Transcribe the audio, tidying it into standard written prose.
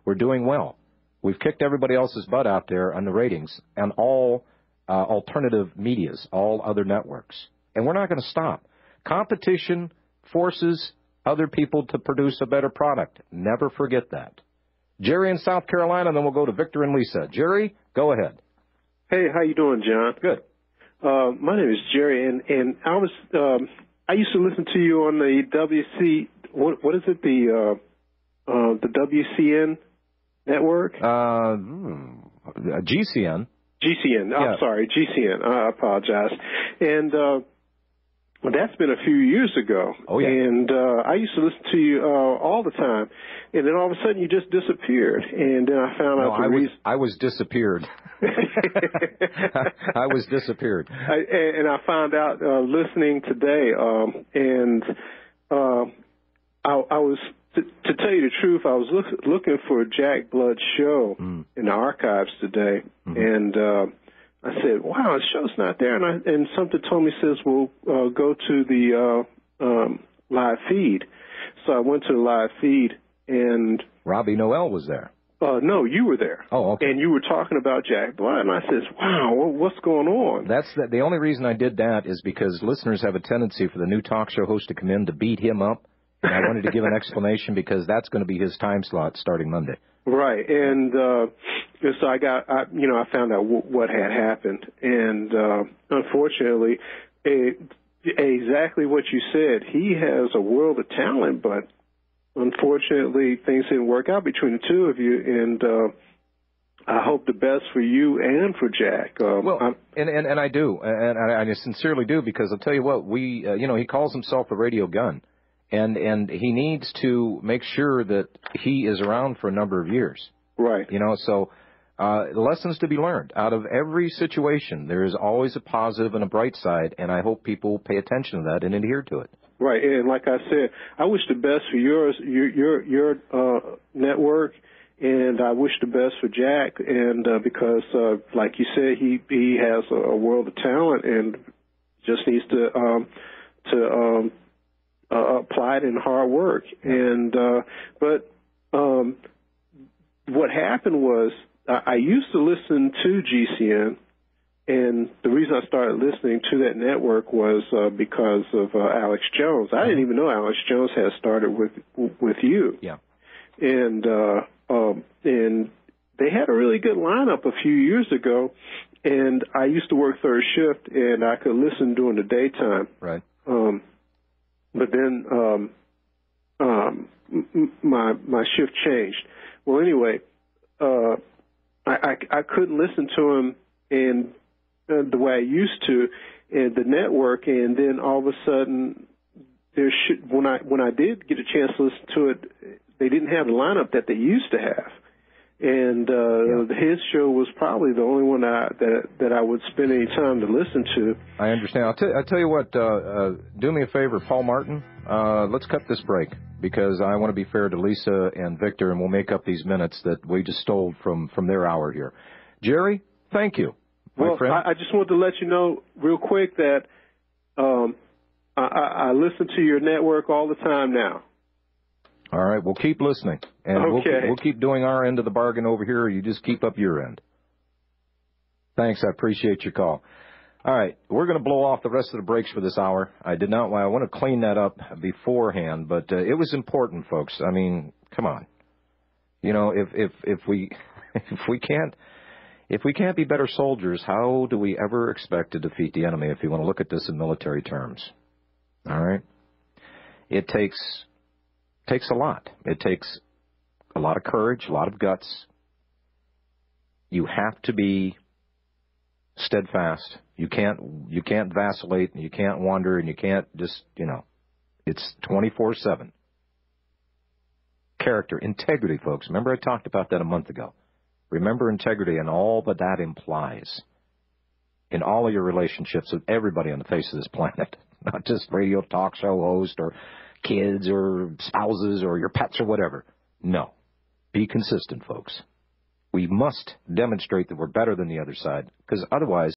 We're doing well. We've kicked everybody else's butt out there on the ratings and all alternative medias, all other networks. And we're not going to stop. Competition forces other people to produce a better product. Never forget that. Jerry in South Carolina, and then we'll go to Victor and Lisa. Jerry, go ahead. Hey, how you doing, John? Good. My name is Jerry, and I used to listen to you on the what is it, the WCN network? GCN. GCN. I'm sorry, GCN. I apologize. And that's been a few years ago. Oh, yeah. And I used to listen to you all the time. And then all of a sudden you just disappeared. And then I found out the reason. I was disappeared. I was disappeared. And I found out listening today. I was, to tell you the truth, I was looking for Jack Blood's show in the archives today. And I said, wow, the show's not there. And something told me, says, well, go to the live feed. So I went to the live feed, and Robbie Noel was there. No, you were there. Oh, okay. And you were talking about Jack Blood, and I says, wow, what's going on? The only reason I did that is because listeners have a tendency for the new talk show host to come in to beat him up. And I wanted to give an explanation because that's going to be his time slot starting Monday. Right, and so I found out what had happened, and unfortunately, exactly what you said. He has a world of talent, but unfortunately, things didn't work out between the two of you, and I hope the best for you and for Jack. And I do, and I sincerely do, because I'll tell you what, he calls himself a radio gun. And he needs to make sure that he is around for a number of years. Right. So lessons to be learned. Out of every situation, there is always a positive and a bright side, and I hope people pay attention to that and adhere to it. Right. And like I said, I wish the best for your network, and I wish the best for Jack, and because, like you said, he has a world of talent and just needs to apply it in hard work. And but what happened was I used to listen to GCN, and the reason I started listening to that network was because of Alex Jones. I didn't even know Alex Jones had started with you. Yeah. And they had a really good lineup a few years ago, and I used to work third shift, and I could listen during the daytime. Right. But then my shift changed. Well, anyway, I couldn't listen to him in the way I used to in the network, and then all of a sudden, when I did get a chance to listen to it, they didn't have the lineup that they used to have. And his show was probably the only one that I would spend any time to listen to. I understand. I'll tell you what, do me a favor, Paul Martin. Let's cut this break, because I want to be fair to Lisa and Victor, and we'll make up these minutes that we just stole from their hour here. Jerry, thank you, my friend. I just wanted to let you know real quick that I listen to your network all the time now. All right, we'll keep listening, and we'll keep doing our end of the bargain over here. You just keep up your end. Thanks, I appreciate your call. All right, we're going to blow off the rest of the breaks for this hour. I want to clean that up beforehand, but it was important, folks. I mean, come on. If we can't be better soldiers, how do we ever expect to defeat the enemy? If you want to look at this in military terms, all right. It takes a lot. It takes a lot of courage, a lot of guts. You have to be steadfast. You can't vacillate, and you can't wander, and you can't just, it's 24/7. Character, integrity, folks. Remember I talked about that a month ago. Remember integrity and all that that implies in all of your relationships with everybody on the face of this planet, not just radio talk show host or kids or spouses or your pets or whatever. No. Be consistent, folks. We must demonstrate that we're better than the other side, because otherwise